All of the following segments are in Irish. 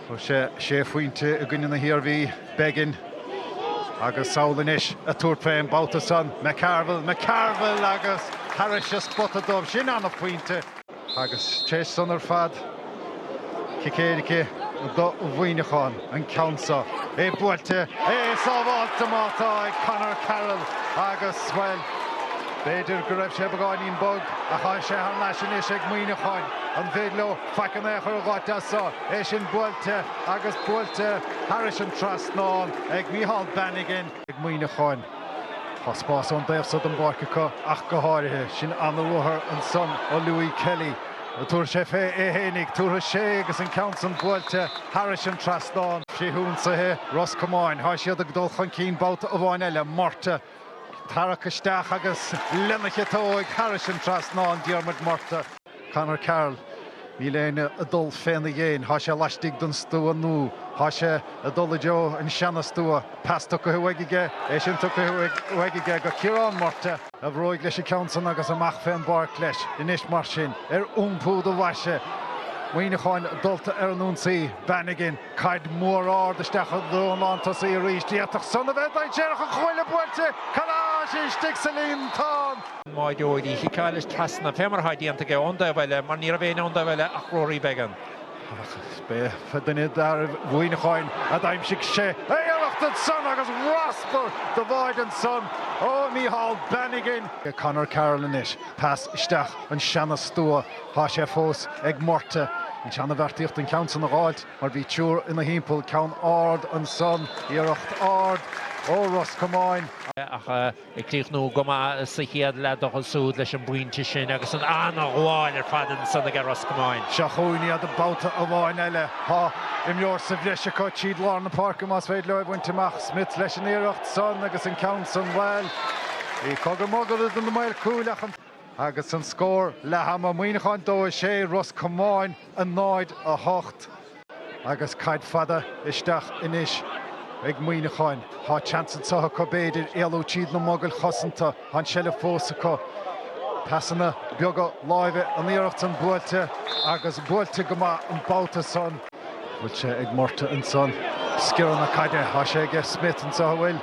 Buaicphointí a gine na hiarmhí beggin agus saolanis a túrpéin Babhta son McCarville agus Harris a spot a dom sin anna Phointe agus Chase son ar fad Cicéirice do Muineachán an Council Buaicphointí sábháilta mátá ag Conor Carroll agus well beidir go raibh sé bagáinín bog a chaid sé ar leis ag Muineachán an bhéadló fachan é chur gáte sa sin Buaicphointí agus Buaicphointí Harris an trasnáin ag Mícheál Bannigan ag Muineachán Spás an daobhsad an barcacha ach go háirithe sin an ruthar an son ó Louis Kelly túair sé fé hénig túair sé agus an Council Buaicphointí Harris an trasnáin síún sathe Roscommon há siad ag dul chun cín Babhta a bháin eile Mórta Tarach isteach agus lennecha tóig Harris an trasnáin Diarmid Mórta Conor Carroll ní léine a dul féna dhéin há sé laistigh don stúa nó há sé a dul Joe an seanna stúa pas tu go huaigige sin tu go huaigige go Ciarán Mórta a bhróig leis Council agus amach féin barc leis inis mar sin úmpúd a bhaise Muineachán dulta ar an únsaí Bannigan caid mór ard isteach a dúnánta sa í ríis díatach son a bheith ag dearach a chuile Buaicphointí Calá sin stig sa líon tán Máidóidí Chicalis trasna fémar haidíanta go onda bhile mar ní a bhéine onda bhile ach róí began Bé fedinine dar Muineachán a daimsigh sé éireachtad son agus Roscommon do bhaid an son ó Mícheál Bannigan Conor Carroll inis pas isteach an seanna stúa há sé fós ag Mórta an seanna bheartaíocht an Council na gáilt mar bhí túr ina hímpel ceann ard an son iireacht ard ó Roscommon ach i clíochnú goma sa chéad le do súd leis an buinte sin agus an anna gháil ar fadan san ag Roscommon Seachúní a Babhta a bháin eile há imleor sa bhleise có tíad lár na parca más féad le bhaintteach Smith leis an iireacht son agus an Council well í cogur mogad an na mail cúlach agus an scór le hama Muineachán-2-14 Roscommon an 9-8 agus caid fada isteach inis ag Muineachán há chansan satha có béidir éalú tíad na mogad chosanta an seile fósa có passanna beaga láimhe an iireacht an Buaicphointí agus Buaicphointí go maith an Babhta son bhfuil sé ag Mórta an son sciran na caide há sé ag Smith an satha bhfuil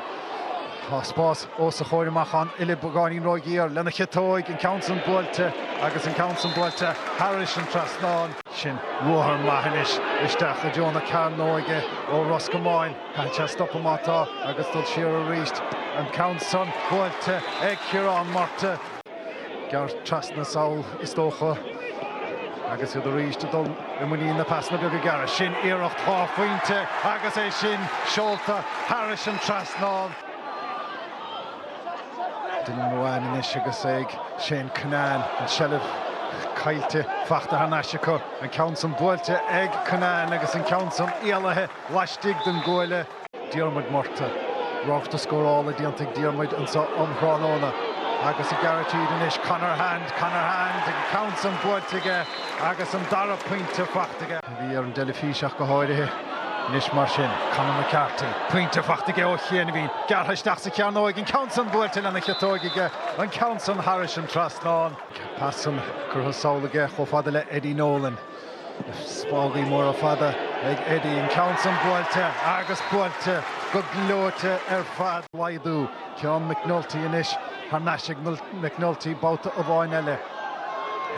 Tá spás os a chóir amach an ile bagáinín roiigíar lena chetóig an Council Buaicphointí agus an Council Buaicphointí Harris an trasnáin sin ruthar maihanis isteach a Jonah Carnóige ó Roscommon canse stoppa mátá agus dul siar a ríist an Council Buaicphointí ag Ciarán Mórta gar trasna saoil is tócha agus iad a ríist a dul i muí na pasna beag a gara sin iireacht Buaicphointí agus é sin seolta Harris an trasnáin Dyn Moan inis agus ag Shane Conáin an sellh cailte fachta hanasico an Council Buaicphointí ag Conáin agus an Council éalathe laistigh den ggóile Diarmid Mórta rácht a scórála díantaigh Diarmid an sa omhránóna agus a garatíd inis Conor Hand ag Council Buaicphointí agus an dara pointe fachtaige bhí ar an delifíseach go háirithe Nis mar sin, Conor McCarthy, pointe fachtaige ó chéana bhín, garthaisteach sa ceanóig an Council Buaicphointí lena chetóige an Council Harris an trasnáin. Passan curtha saolaige cho fada le Eddie Nolan. Spágaí mór a fada ag Eddie an Council Buaicphointí agus Buaicphointí go glóte ar fad laidú. Ceann McNulty inis, Harnashig McNulty Babhta a bháin eile.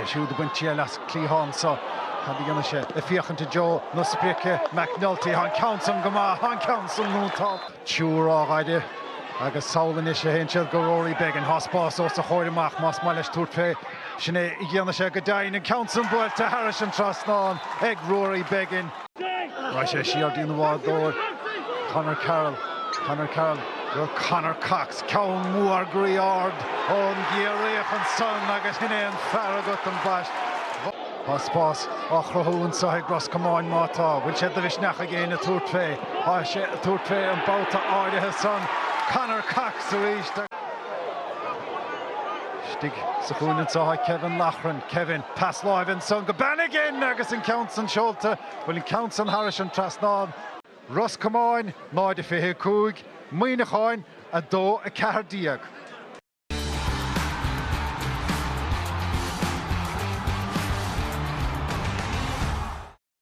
Siúd a buintí las clíán sa. Had the sé a fiochananta Joe na spice McNulty an Council go maith an Council nútá túr áide agus saolan is sé héintead go róirí began háspás ó sa chóir amach más mai leis túrpé sin é i gceanna sé go dain an Council Buaicphointí Harris an trasnáin ag róirí began Ra sé siar dína bhádóir Conor Carroll go Conor Cox ceann mór gríard ón ggéiríoch an son agus hinné an fearragat an bast Spás ochrathún sa ag Roscommon mátá bhfuil sé bhís nach a géine túrtfé há sé túrtfé an Babhta áirithe son Conor Cox a ríist stig sa chúnan sa Kevin Lachran Kevin pass láimh an son go Bannigan agus an Council seolta bhfuil an Council Harris an trasnáin Roscommon 9-5 Muineachán a 2-4